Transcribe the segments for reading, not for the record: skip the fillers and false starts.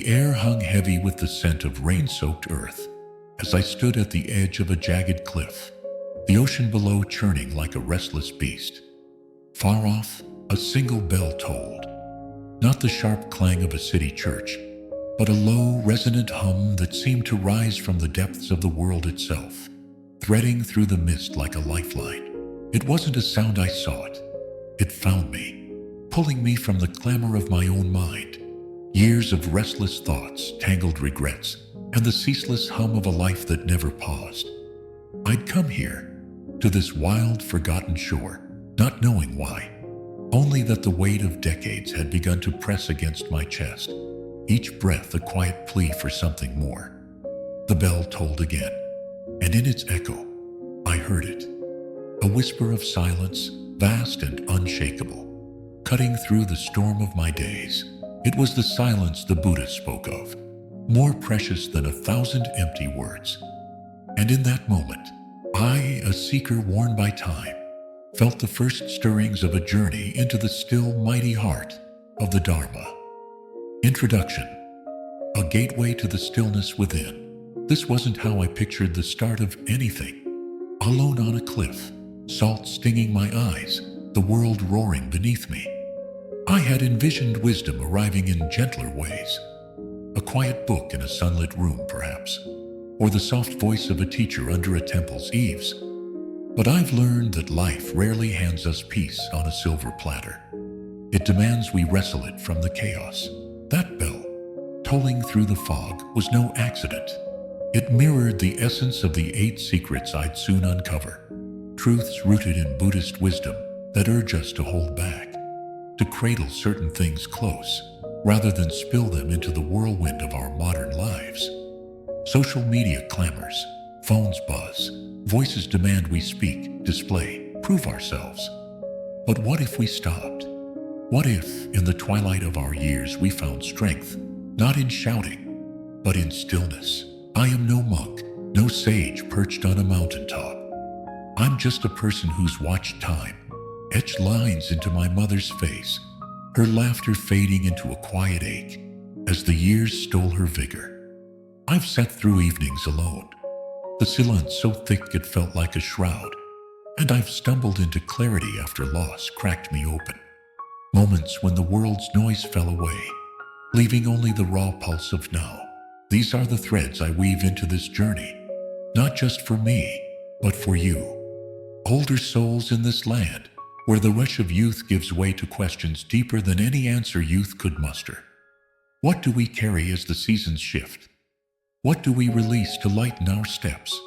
The air hung heavy with the scent of rain-soaked earth as I stood at the edge of a jagged cliff, the ocean below churning like a restless beast. Far off, a single bell tolled, not the sharp clang of a city church, but a low, resonant hum that seemed to rise from the depths of the world itself, threading through the mist like a lifeline. It wasn't a sound I sought. It found me, pulling me from the clamor of my own mind, years of restless thoughts, tangled regrets, and the ceaseless hum of a life that never paused. I'd come here, to this wild, forgotten shore, not knowing why, only that the weight of decades had begun to press against my chest, each breath a quiet plea for something more. The bell tolled again, and in its echo, I heard it, a whisper of silence, vast and unshakable, cutting through the storm of my days. It was the silence the Buddha spoke of, more precious than 1,000 empty words. And in that moment, I, a seeker worn by time, felt the first stirrings of a journey into the still mighty heart of the Dharma. Introduction. A gateway to the stillness within. This wasn't how I pictured the start of anything. Alone on a cliff, salt stinging my eyes, the world roaring beneath me. I had envisioned wisdom arriving in gentler ways. A quiet book in a sunlit room, perhaps, or the soft voice of a teacher under a temple's eaves. But I've learned that life rarely hands us peace on a silver platter. It demands we wrestle it from the chaos. That bell, tolling through the fog, was no accident. It mirrored the essence of the 8 secrets I'd soon uncover, truths rooted in Buddhist wisdom that urge us to hold back, to cradle certain things close, rather than spill them into the whirlwind of our modern lives. Social media clamors, phones buzz, voices demand we speak, display, prove ourselves. But what if we stopped? What if, in the twilight of our years, we found strength, not in shouting, but in stillness? I am no monk, no sage perched on a mountaintop. I'm just a person who's watched time etch lines into my mother's face, her laughter fading into a quiet ache as the years stole her vigor. I've sat through evenings alone, the silence so thick it felt like a shroud, and I've stumbled into clarity after loss cracked me open. Moments when the world's noise fell away, leaving only the raw pulse of now. These are the threads I weave into this journey, not just for me, but for you. Older souls in this land, where the rush of youth gives way to questions deeper than any answer youth could muster. What do we carry as the seasons shift? What do we release to lighten our steps?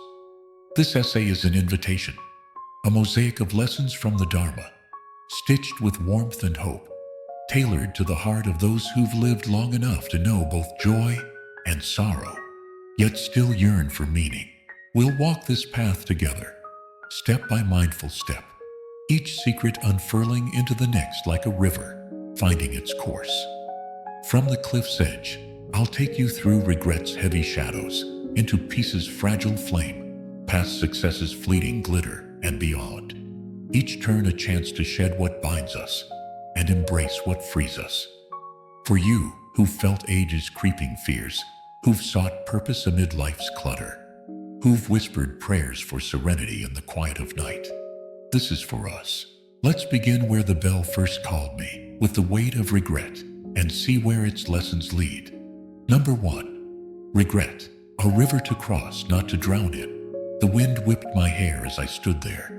This essay is an invitation, a mosaic of lessons from the Dharma, stitched with warmth and hope, tailored to the heart of those who've lived long enough to know both joy and sorrow, yet still yearn for meaning. We'll walk this path together, step by mindful step, each secret unfurling into the next like a river, finding its course. From the cliff's edge, I'll take you through regret's heavy shadows, into peace's fragile flame, past success's fleeting glitter, and beyond. Each turn a chance to shed what binds us, and embrace what frees us. For you, who've felt age's creeping fears, who've sought purpose amid life's clutter, who've whispered prayers for serenity in the quiet of night, this is for us. Let's begin where the bell first called me, with the weight of regret, and see where its lessons lead. Number 1. Regret. A river to cross, not to drown in. The wind whipped my hair as I stood there.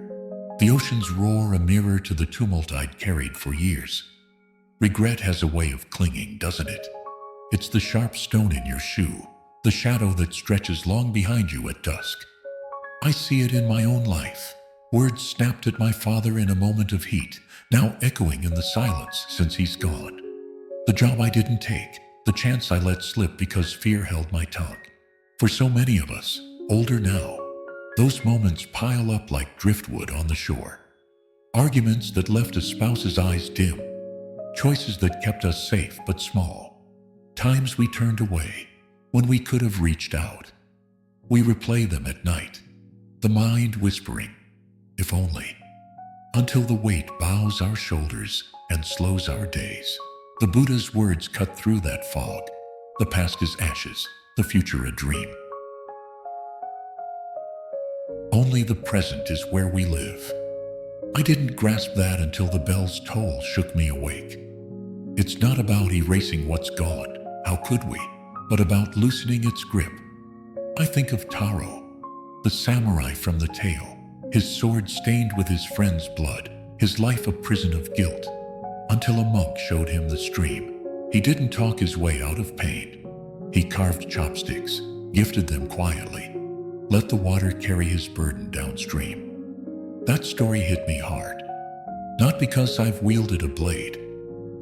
The ocean's roar a mirror to the tumult I'd carried for years. Regret has a way of clinging, doesn't it? It's the sharp stone in your shoe, the shadow that stretches long behind you at dusk. I see it in my own life. Words snapped at my father in a moment of heat, now echoing in the silence since he's gone. The job I didn't take, the chance I let slip because fear held my tongue. For so many of us, older now, those moments pile up like driftwood on the shore. Arguments that left a spouse's eyes dim, choices that kept us safe but small, times we turned away when we could have reached out. We replay them at night, the mind whispering, if only, until the weight bows our shoulders and slows our days. The Buddha's words cut through that fog, The past is ashes, the future a dream. Only the present is where we live. I didn't grasp that until the bell's toll shook me awake. It's not about erasing what's gone, how could we, but about loosening its grip. I think of Taro, the samurai from the tale, his sword stained with his friend's blood, his life a prison of guilt, until a monk showed him the stream. He didn't talk his way out of pain. He carved chopsticks, gifted them quietly, let the water carry his burden downstream. That story hit me hard, not because I've wielded a blade,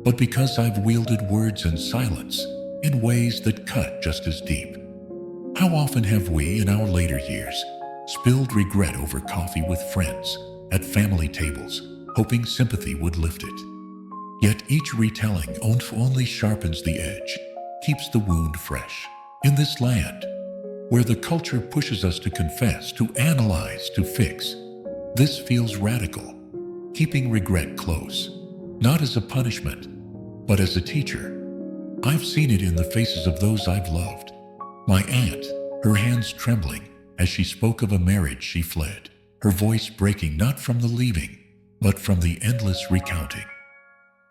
but because I've wielded words and silence in ways that cut just as deep. How often have we, in our later years, spilled regret over coffee with friends, at family tables, hoping sympathy would lift it? Yet each retelling only sharpens the edge, keeps the wound fresh. In this land, where the culture pushes us to confess, to analyze, to fix, this feels radical, keeping regret close, not as a punishment, but as a teacher. I've seen it in the faces of those I've loved. My aunt, her hands trembling as she spoke of a marriage she fled, her voice breaking not from the leaving, but from the endless recounting.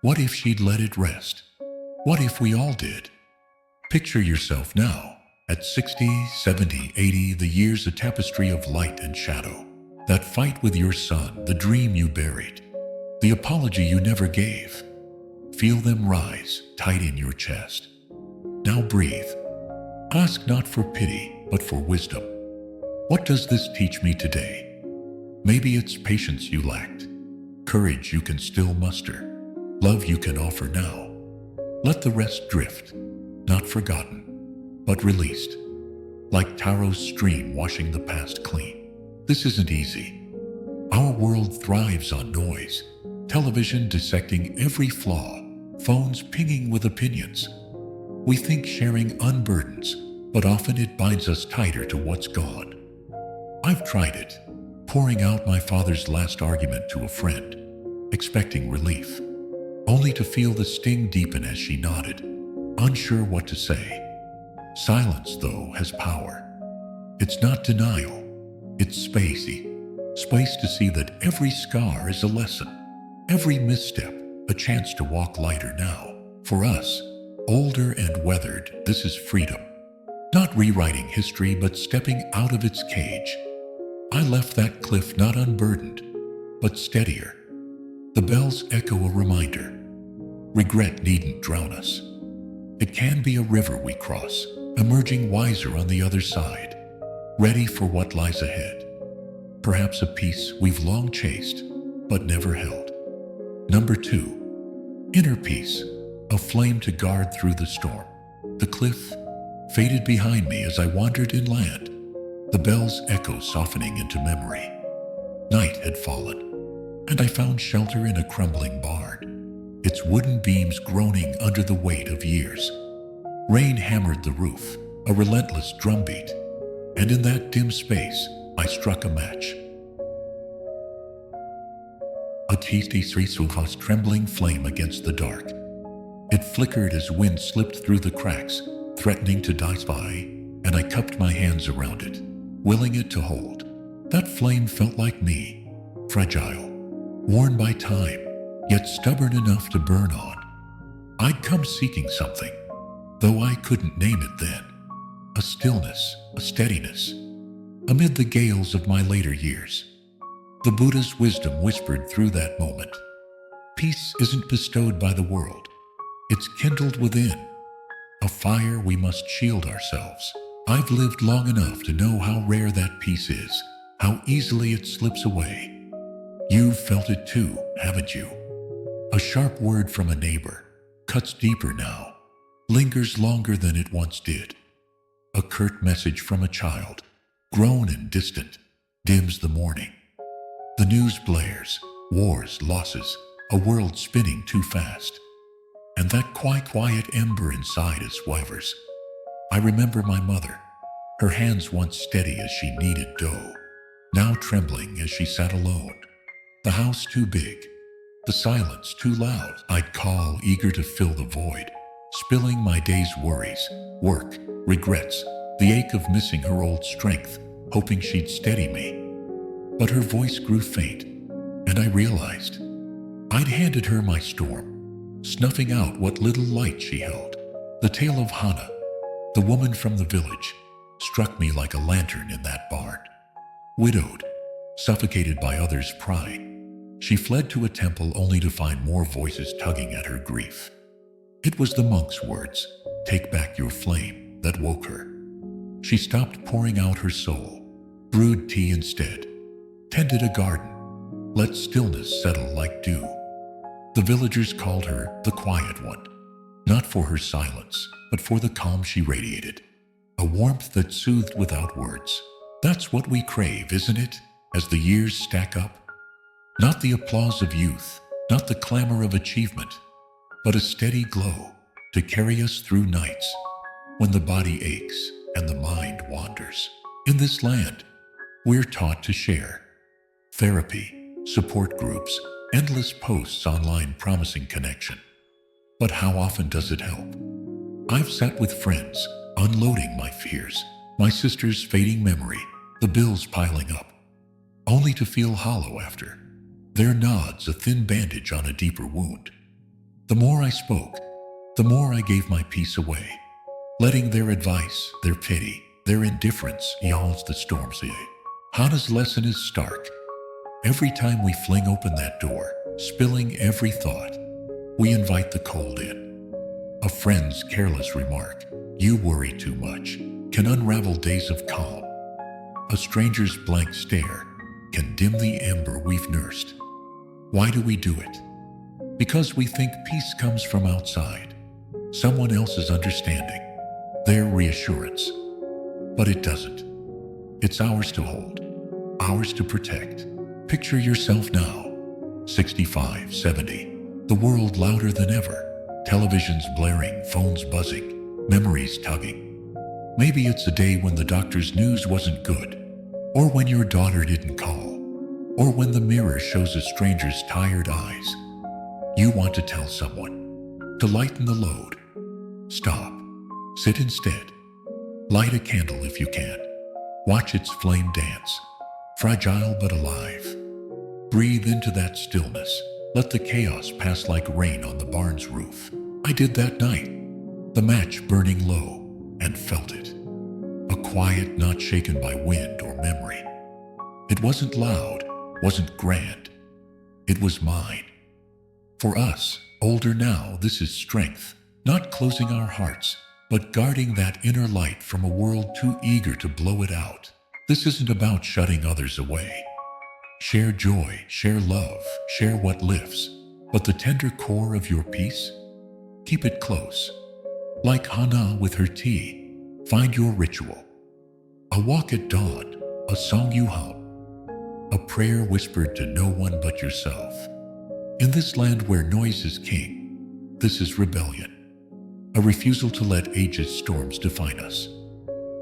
What if she'd let it rest? What if we all did? Picture yourself now, at 60, 70, 80, the years a tapestry of light and shadow. That fight with your son, the dream you buried, the apology you never gave. Feel them rise, tight in your chest. Now breathe. Ask not for pity, but for wisdom. What does this teach me today? Maybe it's patience you lacked, courage you can still muster, love you can offer now. Let the rest drift, not forgotten, but released, like Taro's stream washing the past clean. This isn't easy. Our world thrives on noise, television dissecting every flaw, phones pinging with opinions. We think sharing unburdens, but often it binds us tighter to what's gone. I've tried it, pouring out my father's last argument to a friend, expecting relief, only to feel the sting deepen as she nodded, unsure what to say. Silence, though, has power. It's not denial. It's spacey, space to see that every scar is a lesson, every misstep a chance to walk lighter now. For us, older and weathered, this is freedom. Not rewriting history, but stepping out of its cage. I left that cliff not unburdened, but steadier. The bells echo a reminder. Regret needn't drown us. It can be a river we cross, emerging wiser on the other side, ready for what lies ahead. Perhaps a peace we've long chased, but never held. Number 2, inner peace, a flame to guard through the storm. The cliff faded behind me as I wandered inland, the bell's echo softening into memory. Night had fallen, and I found shelter in a crumbling barn, its wooden beams groaning under the weight of years. Rain hammered the roof, a relentless drumbeat, and in that dim space, I struck a match. A T-3 trembling flame against the dark. It flickered as wind slipped through the cracks, threatening to die by, and I cupped my hands around it, willing it to hold. That flame felt like me, fragile, worn by time, yet stubborn enough to burn on. I'd come seeking something, though I couldn't name it then. A stillness, a steadiness, amid the gales of my later years. The Buddha's wisdom whispered through that moment. Peace isn't bestowed by the world. It's kindled within, a fire we must shield ourselves. I've lived long enough to know how rare that peace is, how easily it slips away. You've felt it too, haven't you? A sharp word from a neighbor cuts deeper now, lingers longer than it once did. A curt message from a child, grown and distant, dims the morning. The news blares, wars, losses, a world spinning too fast. And that quiet ember inside us wavers. I remember my mother, her hands once steady as she kneaded dough, now trembling as she sat alone. The house too big, the silence too loud. I'd call, eager to fill the void. spilling my day's worries, work, regrets, the ache of missing her old strength, hoping she'd steady me. But her voice grew faint, and I realized I'd handed her my storm, snuffing out what little light she held. The tale of Hana, the woman from the village, struck me like a lantern in that barn. Widowed, suffocated by others' prying, she fled to a temple only to find more voices tugging at her grief. It was the monk's words, "Take back your flame," that woke her. She stopped pouring out her soul, brewed tea instead, tended a garden, let stillness settle like dew. The villagers called her the Quiet One, not for her silence, but for the calm she radiated, a warmth that soothed without words. That's what we crave, isn't it, as the years stack up? Not the applause of youth, not the clamor of achievement, but a steady glow to carry us through nights when the body aches and the mind wanders. In this land, we're taught to share. Therapy, support groups, endless posts online promising connection. But how often does it help? I've sat with friends, unloading my fears, my sister's fading memory, the bills piling up, only to feel hollow after. Their nods a thin bandage on a deeper wound. The more I spoke, the more I gave my peace away, letting their advice, their pity, their indifference yawns the storm sea. Hana's lesson is stark. Every time we fling open that door, spilling every thought, we invite the cold in. A friend's careless remark, "You worry too much," can unravel days of calm. A stranger's blank stare can dim the ember we've nursed. Why do we do it? Because we think peace comes from outside, someone else's understanding, their reassurance. But it doesn't. It's ours to hold, ours to protect. Picture yourself now, 65, 70, the world louder than ever, televisions blaring, phones buzzing, memories tugging. Maybe it's a day when the doctor's news wasn't good, or when your daughter didn't call, or when the mirror shows a stranger's tired eyes. You want to tell someone, to lighten the load. Stop. Sit instead. Light a candle if you can. Watch its flame dance, fragile but alive. Breathe into that stillness. Let the chaos pass like rain on the barn's roof. I did that night, the match burning low, and felt it. A quiet not shaken by wind or memory. It wasn't loud, wasn't grand. It was mine. For us, older now, this is strength, not closing our hearts, but guarding that inner light from a world too eager to blow it out. This isn't about shutting others away. Share joy, share love, share what lifts, but the tender core of your peace, keep it close. Like Hana with her tea, find your ritual. A walk at dawn, a song you hum, a prayer whispered to no one but yourself. In this land where noise is king, this is rebellion, a refusal to let age's storms define us.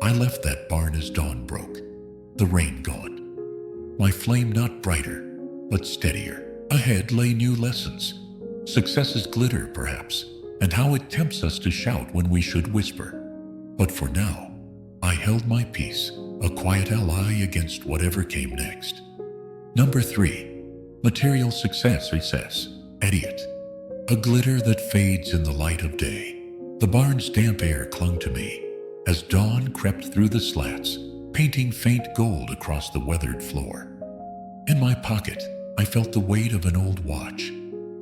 I left that barn as dawn broke, the rain gone. My flame not brighter, but steadier. Ahead lay new lessons, success's glitter perhaps, and how it tempts us to shout when we should whisper. But for now, I held my peace, a quiet ally against whatever came next. Number 3. Material success recess, idiot. A glitter that fades in the light of day. The barn's damp air clung to me as dawn crept through the slats, painting faint gold across the weathered floor. In my pocket, I felt the weight of an old watch.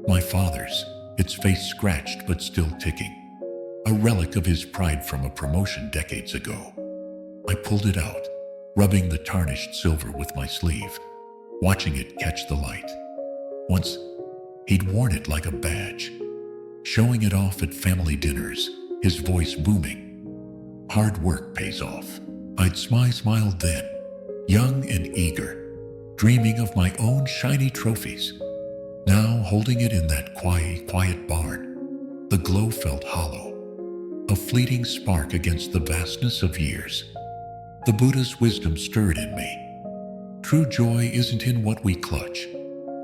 My father's, its face scratched but still ticking. A relic of his pride from a promotion decades ago. I pulled it out, rubbing the tarnished silver with my sleeve, watching it catch the light. Once, he'd worn it like a badge, showing it off at family dinners, his voice booming. Hard work pays off. I'd smiled then, young and eager, dreaming of my own shiny trophies. Now, holding it in that quiet barn, the glow felt hollow, a fleeting spark against the vastness of years. The Buddha's wisdom stirred in me. True joy isn't in what we clutch,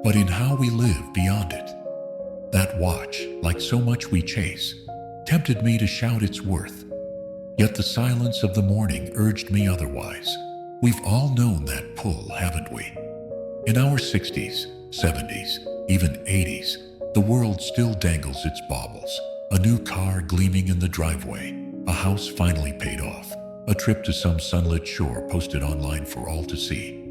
but in how we live beyond it. That watch, like so much we chase, tempted me to shout its worth. Yet the silence of the morning urged me otherwise. We've all known that pull, haven't we? In our 60s, 70s, even 80s, the world still dangles its baubles. A new car gleaming in the driveway, a house finally paid off, a trip to some sunlit shore posted online for all to see.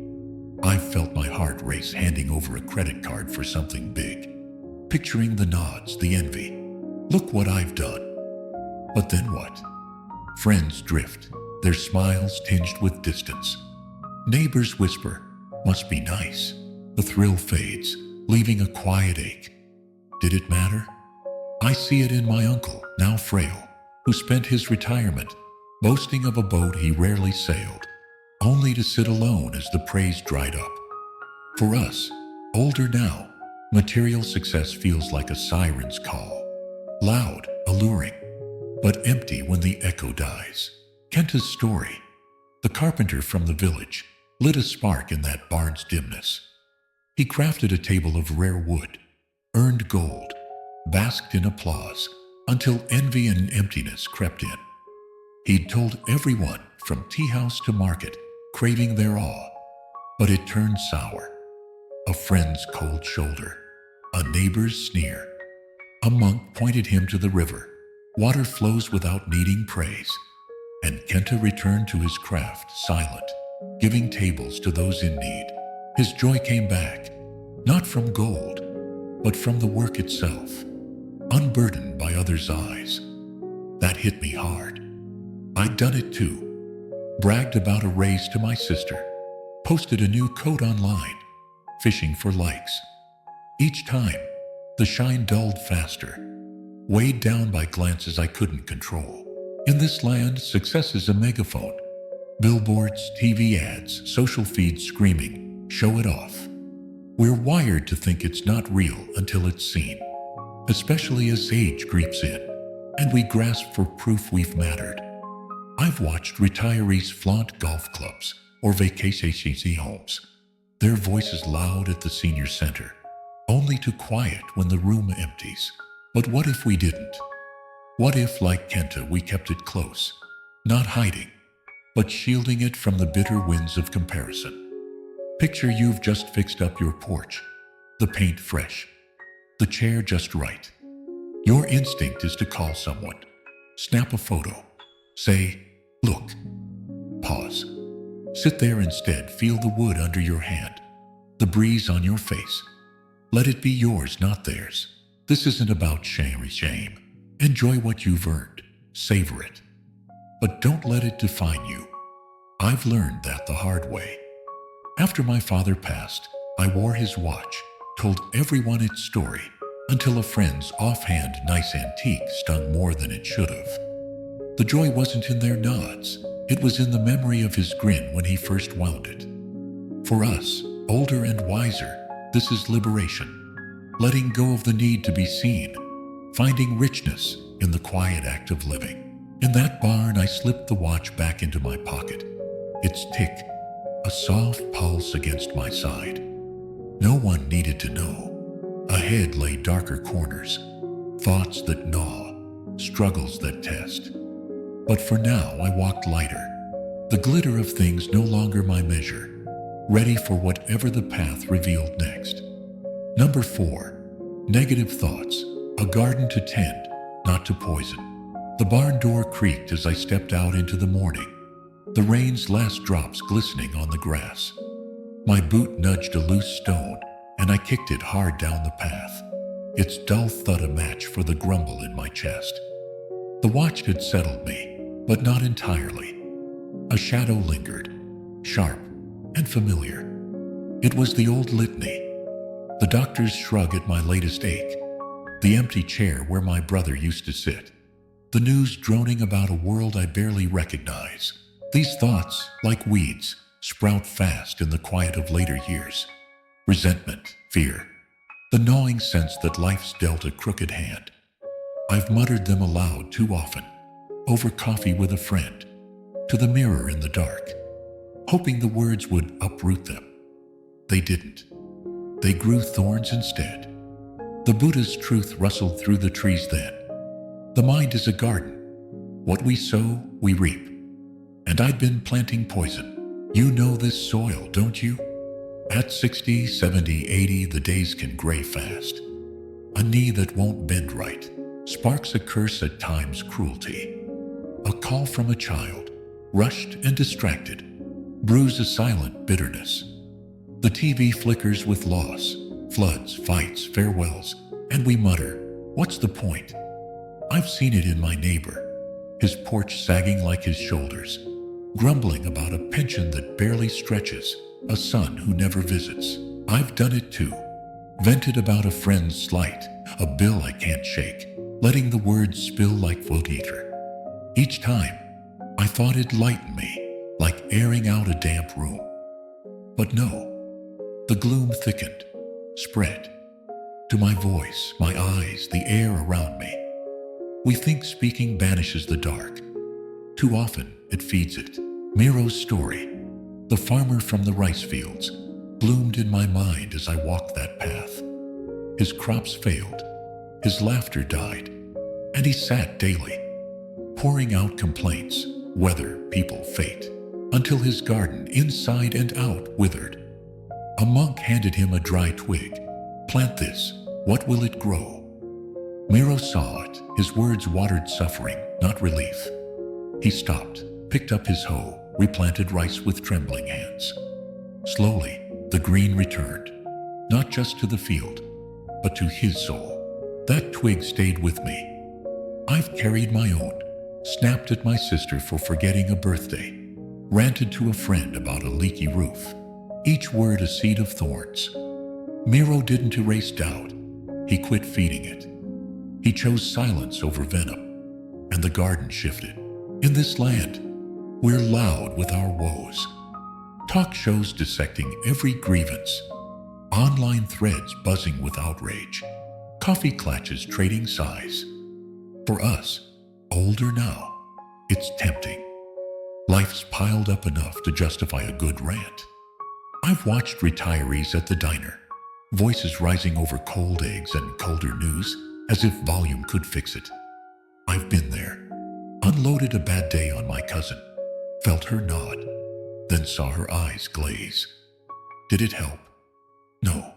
I've felt my heart race handing over a credit card for something big, picturing the nods, the envy. Look what I've done. But then what? Friends drift, their smiles tinged with distance. Neighbors whisper, "Must be nice." The thrill fades, leaving a quiet ache. Did it matter? I see it in my uncle, now frail, who spent his retirement boasting of a boat he rarely sailed, only to sit alone as the praise dried up. For us, older now, material success feels like a siren's call, loud, alluring, but empty when the echo dies. Kenta's story, the carpenter from the village, lit a spark in that barn's dimness. He crafted a table of rare wood, earned gold, basked in applause, until envy and emptiness crept in. He'd told everyone, from tea house to market, craving their awe. But it turned sour. A friend's cold shoulder, a neighbor's sneer. A monk pointed him to the river. Water flows without needing praise. And Kenta returned to his craft, silent, giving tables to those in need. His joy came back, not from gold, but from the work itself, unburdened by others' eyes. That hit me hard. I'd done it too. Bragged about a raise to my sister. Posted a new coat online, fishing for likes. Each time, the shine dulled faster, weighed down by glances I couldn't control. In this land, success is a megaphone. Billboards, TV ads, social feeds screaming, "Show it off." We're wired to think it's not real until it's seen, especially as age creeps in, and we grasp for proof we've mattered. I've watched retirees flaunt golf clubs or vacation homes, their voices loud at the senior center, only to quiet when the room empties. But what if we didn't? What if, like Kenta, we kept it close, not hiding, but shielding it from the bitter winds of comparison? Picture you've just fixed up your porch, the paint fresh, the chair just right. Your instinct is to call someone, snap a photo, say, "Look." Pause. Sit there instead, feel the wood under your hand, the breeze on your face. Let it be yours, not theirs. This isn't about shame. Enjoy what you've earned, savor it. But don't let it define you. I've learned that the hard way. After my father passed, I wore his watch, told everyone its story, until a friend's offhand nice antique stung more than it should have. The joy wasn't in their nods, it was in the memory of his grin when he first wound it. For us, older and wiser, this is liberation. Letting go of the need to be seen, finding richness in the quiet act of living. In that barn, I slipped the watch back into my pocket. Its tick, a soft pulse against my side. No one needed to know. Ahead lay darker corners, thoughts that gnaw, struggles that test. But for now, I walked lighter, the glitter of things no longer my measure, ready for whatever the path revealed next. Number 4, negative thoughts, a garden to tend, not to poison. The barn door creaked as I stepped out into the morning, the rain's last drops glistening on the grass. My boot nudged a loose stone, and I kicked it hard down the path, its dull thud a match for the grumble in my chest. The watch had settled me, but not entirely. A shadow lingered, sharp and familiar. It was the old litany, the doctor's shrug at my latest ache, the empty chair where my brother used to sit, the news droning about a world I barely recognize. These thoughts, like weeds, sprout fast in the quiet of later years. Resentment, fear, the gnawing sense that life's dealt a crooked hand. I've muttered them aloud too often, over coffee with a friend, to the mirror in the dark, hoping the words would uproot them. They didn't. They grew thorns instead. The Buddha's truth rustled through the trees then. The mind is a garden. What we sow, we reap. And I'd been planting poison. You know this soil, don't you? At 60, 70, 80, the days can gray fast. A knee that won't bend right sparks a curse, at times cruelty. A call from a child, rushed and distracted, brews a silent bitterness. The TV flickers with loss, floods, fights, farewells, and we mutter, what's the point? I've seen it in my neighbor, his porch sagging like his shoulders, grumbling about a pension that barely stretches, a son who never visits. I've done it too. Vented about a friend's slight, a bill I can't shake, letting the words spill like foot eater. Each time, I thought it'd lighten me, like airing out a damp room. But no, the gloom thickened, spread. To my voice, my eyes, the air around me. We think speaking banishes the dark. Too often, it feeds it. Miro's story, the farmer from the rice fields, bloomed in my mind as I walked that path. His crops failed, his laughter died, and he sat daily, pouring out complaints, weather, people, fate, until his garden, inside and out, withered. A monk handed him a dry twig. Plant this, what will it grow? Miro saw it, his words watered suffering, not relief. He stopped, picked up his hoe, replanted rice with trembling hands. Slowly, the green returned, not just to the field, but to his soul. That twig stayed with me. I've carried my own, snapped at my sister for forgetting a birthday, ranted to a friend about a leaky roof, each word a seed of thorns. Miro didn't erase doubt, he quit feeding it. He chose silence over venom, and the garden shifted. In this land, we're loud with our woes. Talk shows dissecting every grievance, online threads buzzing with outrage, coffee clutches trading sighs. For us, older now, it's tempting. Life's piled up enough to justify a good rant. I've watched retirees at the diner, voices rising over cold eggs and colder news, as if volume could fix it. I've been there, unloaded a bad day on my cousin, felt her nod, then saw her eyes glaze. Did it help? No.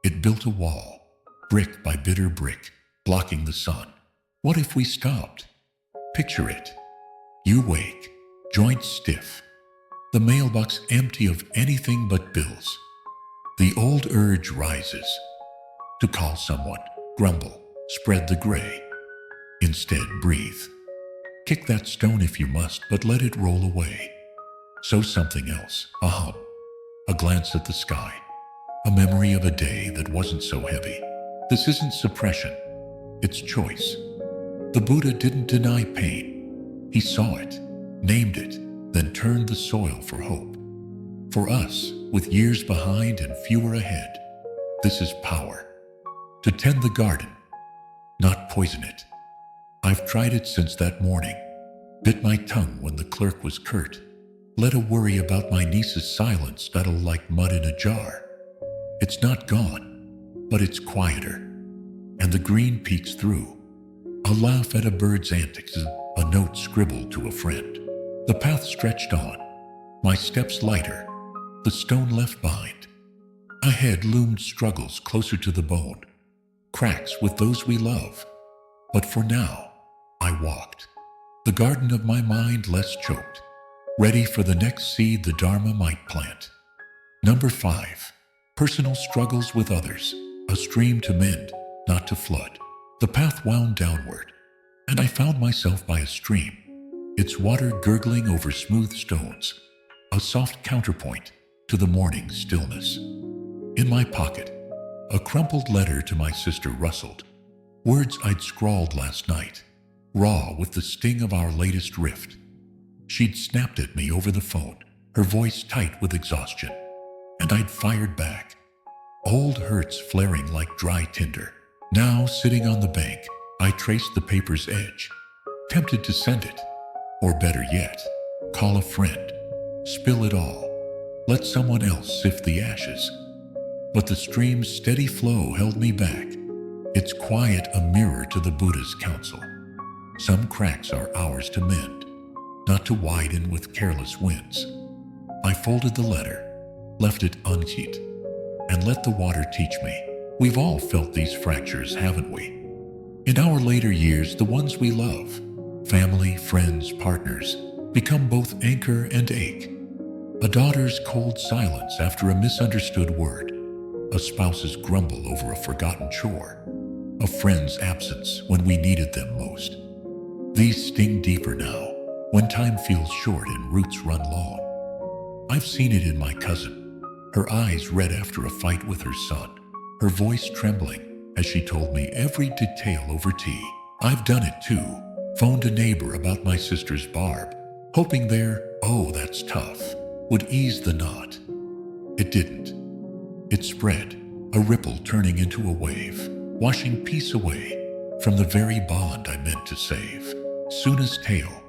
It built a wall, brick by bitter brick, blocking the sun. What if we stopped? Picture it. You wake, joints stiff, the mailbox empty of anything but bills. The old urge rises to call someone, grumble, spread the gray. Instead, breathe. Kick that stone if you must, but let it roll away. So something else, a hum, a glance at the sky, a memory of a day that wasn't so heavy. This isn't suppression, it's choice. The Buddha didn't deny pain. He saw it, named it, then turned the soil for hope. For us, with years behind and fewer ahead, this is power. To tend the garden, not poison it. I've tried it since that morning. Bit my tongue when the clerk was curt. Let a worry about my niece's silence settle like mud in a jar. It's not gone, but it's quieter. And the green peeks through. A laugh at a bird's antics, a note scribbled to a friend. The path stretched on, my steps lighter, the stone left behind. Ahead loomed struggles closer to the bone, cracks with those we love. But for now, I walked, the garden of my mind less choked, ready for the next seed the Dharma might plant. Number 5, personal struggles with others, a stream to mend, not to flood. The path wound downward, and I found myself by a stream, its water gurgling over smooth stones, a soft counterpoint to the morning stillness. In my pocket, a crumpled letter to my sister rustled, words I'd scrawled last night, raw with the sting of our latest rift. She'd snapped at me over the phone, her voice tight with exhaustion, and I'd fired back, old hurts flaring like dry tinder. Now, sitting on the bank, I traced the paper's edge, tempted to send it, or better yet, call a friend, spill it all, let someone else sift the ashes. But the stream's steady flow held me back, its quiet a mirror to the Buddha's counsel. Some cracks are ours to mend, not to widen with careless winds. I folded the letter, left it unkeyed, and let the water teach me. We've all felt these fractures, haven't we? In our later years, the ones we love, family, friends, partners, become both anchor and ache. A daughter's cold silence after a misunderstood word, a spouse's grumble over a forgotten chore, a friend's absence when we needed them most. These sting deeper now, when time feels short and roots run long. I've seen it in my cousin, her eyes red after a fight with her son, her voice trembling as she told me every detail over tea. I've done it too, phoned a neighbor about my sister's barb, hoping their, "Oh, that's tough," would ease the knot. It didn't. It spread, a ripple turning into a wave, washing peace away from the very bond I meant to save. Suna's tale,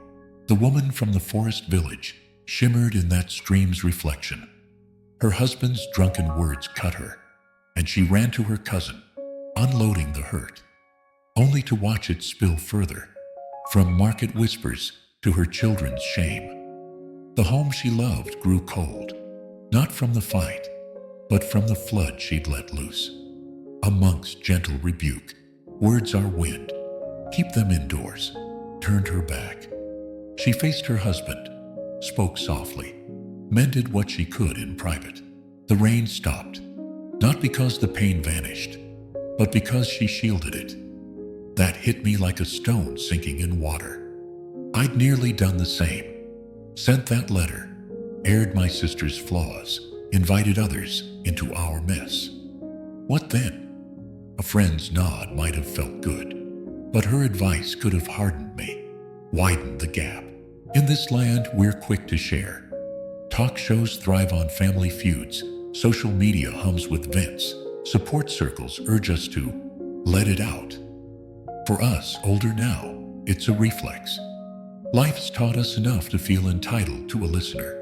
the woman from the forest village, shimmered in that stream's reflection. Her husband's drunken words cut her, and she ran to her cousin, unloading the hurt, only to watch it spill further, from market whispers to her children's shame. The home she loved grew cold, not from the fight, but from the flood she'd let loose. A monk's gentle rebuke, "Words are wind, keep them indoors," turned her back. She faced her husband, spoke softly, mended what she could in private. The rain stopped, not because the pain vanished, but because she shielded it. That hit me like a stone sinking in water. I'd nearly done the same. Sent that letter, aired my sister's flaws, invited others into our mess. What then? A friend's nod might have felt good, but her advice could have hardened me, widened the gap. In this land, we're quick to share. Talk shows thrive on family feuds, social media hums with vents, support circles urge us to let it out. For us, older now, it's a reflex. Life's taught us enough to feel entitled to a listener.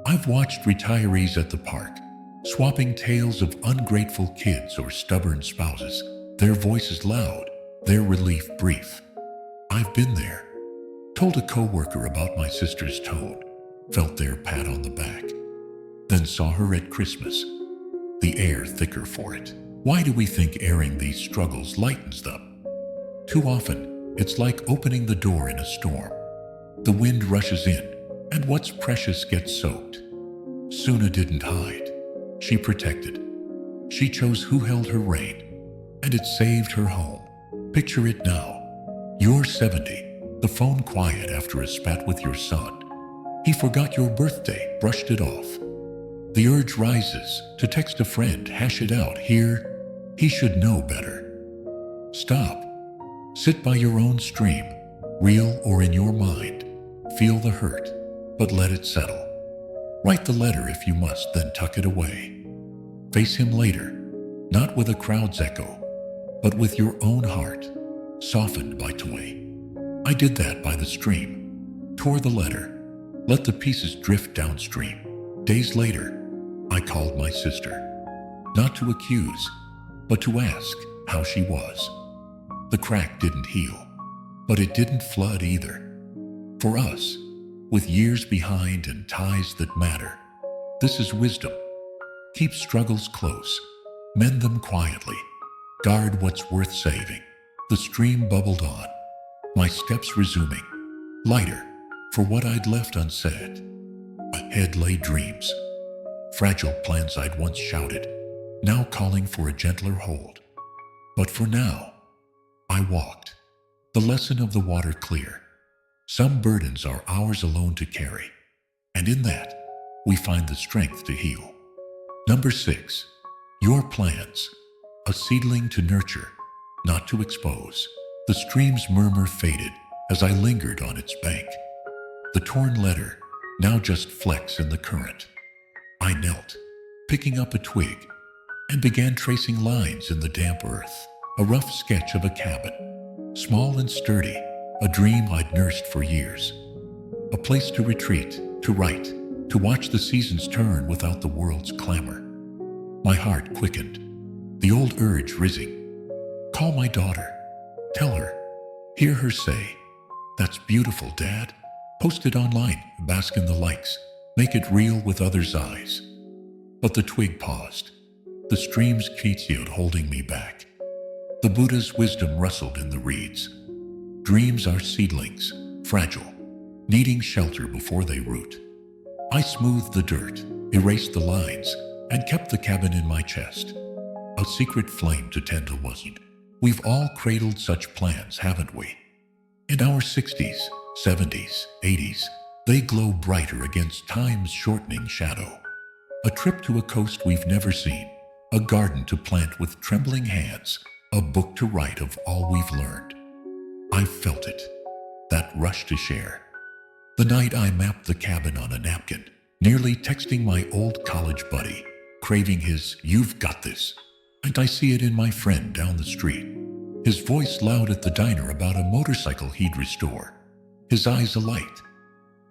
I've watched retirees at the park, swapping tales of ungrateful kids or stubborn spouses, their voices loud, their relief brief. I've been there, told a coworker about my sister's tone, felt their pat on the back, then saw her at Christmas, the air thicker for it. Why do we think airing these struggles lightens them? Too often, it's like opening the door in a storm. The wind rushes in, and what's precious gets soaked. Suna didn't hide. She protected. She chose who held her rein, and it saved her home. Picture it now. You're 70, the phone quiet after a spat with your son. He forgot your birthday, brushed it off. The urge rises to text a friend, hash it out here. He should know better. Stop. Sit by your own stream, real or in your mind. Feel the hurt, but let it settle. Write the letter if you must, then tuck it away. Face him later, not with a crowd's echo, but with your own heart, softened by toy. I did that by the stream, tore the letter, let the pieces drift downstream. Days later, I called my sister, not to accuse, but to ask how she was. The crack didn't heal, but it didn't flood either. For us, with years behind and ties that matter, this is wisdom. Keep struggles close, mend them quietly, guard what's worth saving. The stream bubbled on, my steps resuming, lighter for what I'd left unsaid. Ahead lay dreams, fragile plans I'd once shouted, now calling for a gentler hold. But for now, I walked, the lesson of the water clear. Some burdens are ours alone to carry, and in that, we find the strength to heal. Number 6, your plans, a seedling to nurture, not to expose. The stream's murmur faded as I lingered on its bank. The torn letter, now just flecks in the current. I knelt, picking up a twig, and began tracing lines in the damp earth, a rough sketch of a cabin, small and sturdy, a dream I'd nursed for years. A place to retreat, to write, to watch the seasons turn without the world's clamor. My heart quickened, the old urge rising. Call my daughter, tell her, hear her say, That's beautiful, Dad. Post it online, bask in the likes, make it real with others' eyes. But the twig paused. The stream's quiet holding me back. The Buddha's wisdom rustled in the reeds. Dreams are seedlings, fragile, needing shelter before they root. I smoothed the dirt, erased the lines, and kept the cabin in my chest. A secret flame to tend wasn't. We've all cradled such plans, haven't we? In our 60s, 70s, 80s, they glow brighter against time's shortening shadow. A trip to a coast we've never seen, a garden to plant with trembling hands, a book to write of all we've learned. I felt it, that rush to share. The night I mapped the cabin on a napkin, nearly texting my old college buddy, craving his "you've got this," and I see it in my friend down the street. His voice loud at the diner about a motorcycle he'd restore, his eyes alight,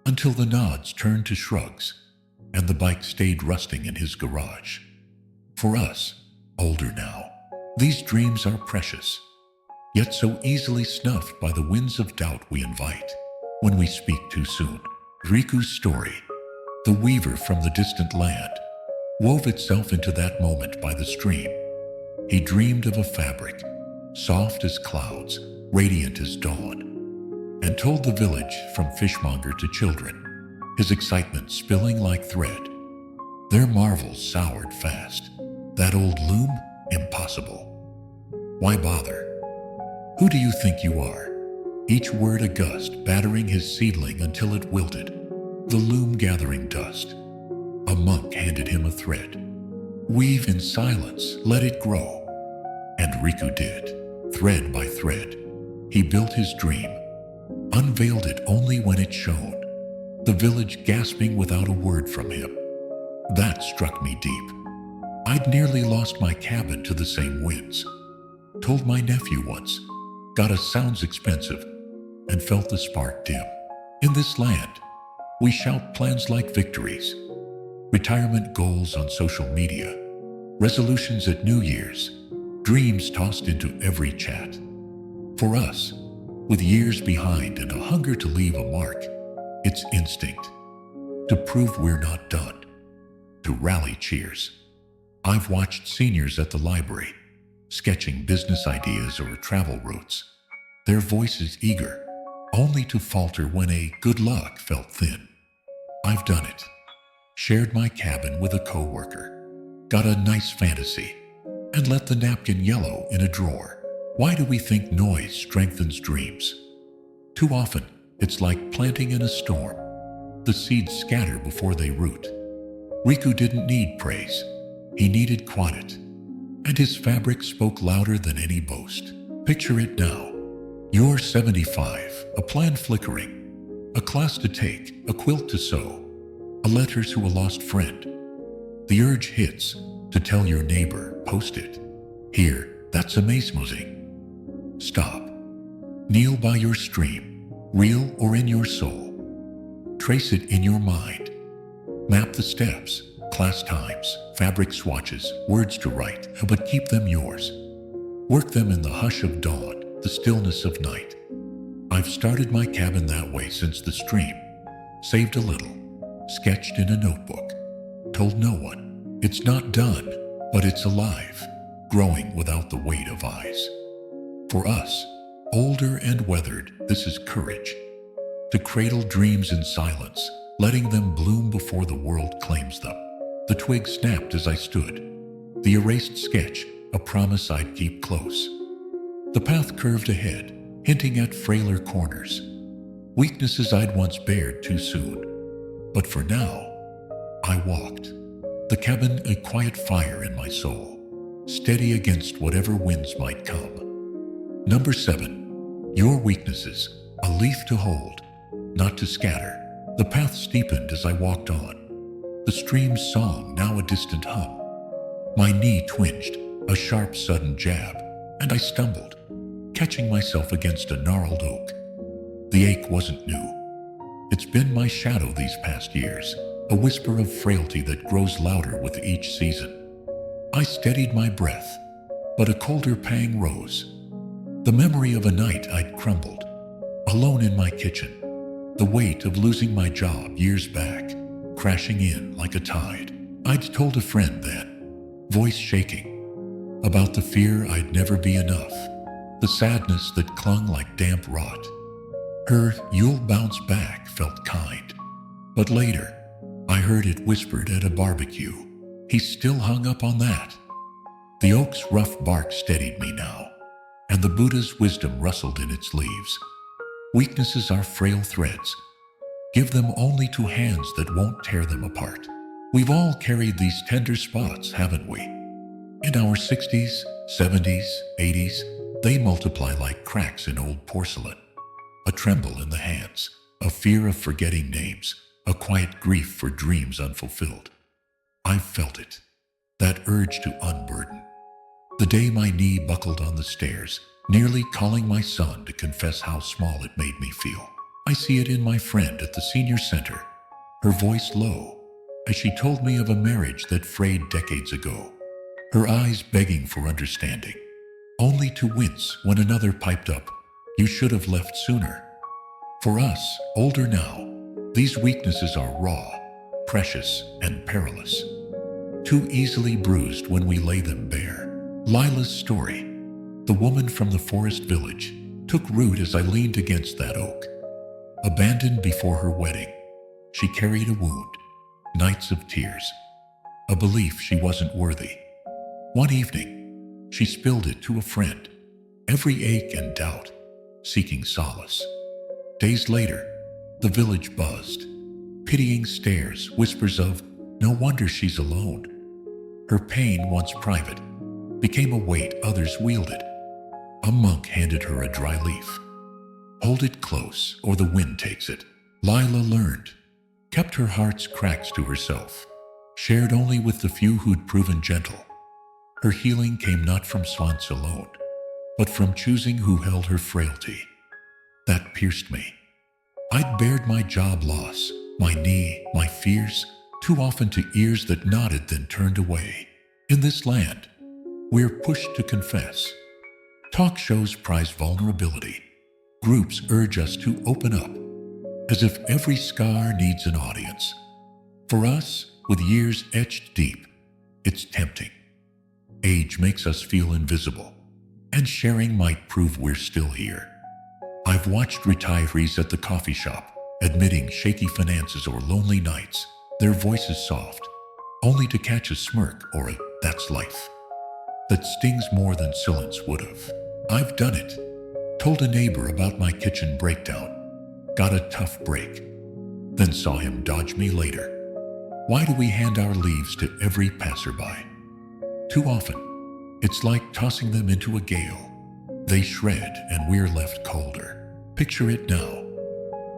until the nods turned to shrugs, and the bike stayed rusting in his garage. For us, older now, these dreams are precious, yet so easily snuffed by the winds of doubt we invite when we speak too soon. Riku's story, the weaver from the distant land, wove itself into that moment by the stream. He dreamed of a fabric, soft as clouds, radiant as dawn, and told the village from fishmonger to children, his excitement spilling like thread. Their marvels soured fast. That old loom? Impossible. Why bother? Who do you think you are? Each word a gust, battering his seedling until it wilted, the loom gathering dust. A monk handed him a thread. Weave in silence, let it grow. And Riku did, thread by thread. He built his dream, unveiled it only when it shone, the village gasping without a word from him. That struck me deep. I'd nearly lost my cabin to the same winds. Told my nephew once, got us sounds expensive, and felt the spark dim. In this land, we shout plans like victories, retirement goals on social media, resolutions at New Year's, dreams tossed into every chat. For us, with years behind and a hunger to leave a mark, it's instinct to prove we're not done, to rally cheers. I've watched seniors at the library, sketching business ideas or travel routes, their voices eager, only to falter when a good luck felt thin. I've done it. Shared my cabin with a coworker, got a nice fantasy, and let the napkin yellow in a drawer. Why do we think noise strengthens dreams? Too often, it's like planting in a storm. The seeds scatter before they root. Riku didn't need praise. He needed quiet, and his fabric spoke louder than any boast. Picture it now. You're 75, a plan flickering, a class to take, a quilt to sew, a letter to a lost friend. The urge hits to tell your neighbor, post it. Here, that's amazing. Stop. Kneel by your stream, real or in your soul. Trace it in your mind. Map the steps, class times, fabric swatches, words to write, but keep them yours. Work them in the hush of dawn, the stillness of night. I've started my cabin that way since the stream. Saved a little, sketched in a notebook, told no one. It's not done, but it's alive, growing without the weight of eyes. For us, older and weathered, this is courage. To cradle dreams in silence, letting them bloom before the world claims them. The twig snapped as I stood, the erased sketch, a promise I'd keep close. The path curved ahead, hinting at frailer corners, weaknesses I'd once bared too soon. But for now, I walked. The cabin a quiet fire in my soul, steady against whatever winds might come. Number 7, your weaknesses, a leaf to hold, not to scatter. The path steepened as I walked on, the stream's song now a distant hum. My knee twinged, a sharp sudden jab, and I stumbled, catching myself against a gnarled oak. The ache wasn't new. It's been my shadow these past years, a whisper of frailty that grows louder with each season. I steadied my breath, but a colder pang rose. The memory of a night I'd crumbled, alone in my kitchen, the weight of losing my job years back, crashing in like a tide. I'd told a friend then, voice shaking, about the fear I'd never be enough, the sadness that clung like damp rot. Her "you'll bounce back" felt kind, but later, I heard it whispered at a barbecue. He's still hung up on that. The oak's rough bark steadied me now, and the Buddha's wisdom rustled in its leaves. Weaknesses are frail threads. Give them only to hands that won't tear them apart. We've all carried these tender spots, haven't we? In our 60s, 70s, 80s, they multiply like cracks in old porcelain. A tremble in the hands, a fear of forgetting names, a quiet grief for dreams unfulfilled. I've felt it, that urge to unburden. The day my knee buckled on the stairs, nearly calling my son to confess how small it made me feel. I see it in my friend at the senior center, her voice low, as she told me of a marriage that frayed decades ago, her eyes begging for understanding, only to wince when another piped up, "You should have left sooner." For us, older now, these weaknesses are raw, precious, and perilous, too easily bruised when we lay them bare. Lila's story, the woman from the forest village, took root as I leaned against that oak. Abandoned before her wedding, she carried a wound, nights of tears, a belief she wasn't worthy. One evening, she spilled it to a friend, every ache and doubt, seeking solace. Days later, the village buzzed, pitying stares, whispers of, "No wonder she's alone." Her pain, once private, became a weight others wielded. A monk handed her a dry leaf. "Hold it close, or the wind takes it." Lila learned, kept her heart's cracks to herself, shared only with the few who'd proven gentle. Her healing came not from swans alone, but from choosing who held her frailty. That pierced me. I'd bared my job loss, my knee, my fears, too often to ears that nodded then turned away. In this land, we're pushed to confess. Talk shows prize vulnerability. Groups urge us to open up, as if every scar needs an audience. For us, with years etched deep, it's tempting. Age makes us feel invisible, and sharing might prove we're still here. I've watched retirees at the coffee shop, admitting shaky finances or lonely nights, their voices soft, only to catch a smirk or a "that's life" that stings more than silence would have. I've done it. Told a neighbor about my kitchen breakdown, got a tough break, then saw him dodge me later. Why do we hand our leaves to every passerby? Too often, it's like tossing them into a gale. They shred and we're left colder. Picture it now.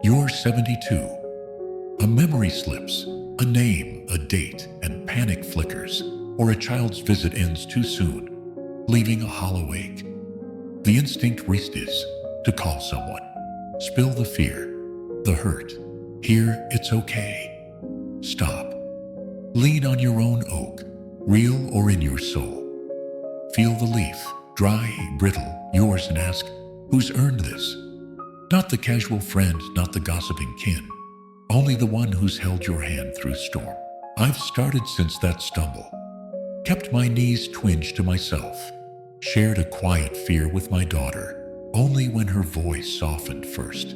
You're 72. A memory slips, a name, a date, and panic flickers, or a child's visit ends too soon, leaving a hollow ache. The instinct is to call someone, spill the fear, the hurt. Here, it's okay. Stop. Lean on your own oak, real or in your soul. Feel the leaf, dry, brittle, yours, and ask, who's earned this? Not the casual friend, not the gossiping kin, only the one who's held your hand through storm. I've started since that stumble, kept my knees twinged to myself, shared a quiet fear with my daughter, only when her voice softened first.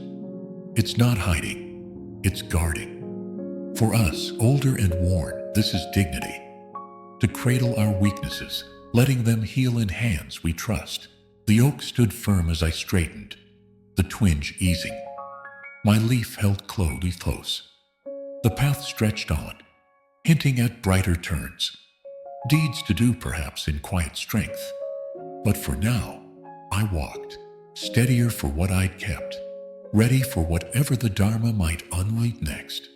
It's not hiding, it's guarding. For us, older and worn, this is dignity. To cradle our weaknesses, letting them heal in hands we trust. The oak stood firm as I straightened, the twinge easing. My leaf held close. The path stretched on, hinting at brighter turns. Deeds to do perhaps in quiet strength. But for now, I walked, steadier for what I'd kept, ready for whatever the Dharma might unleash next.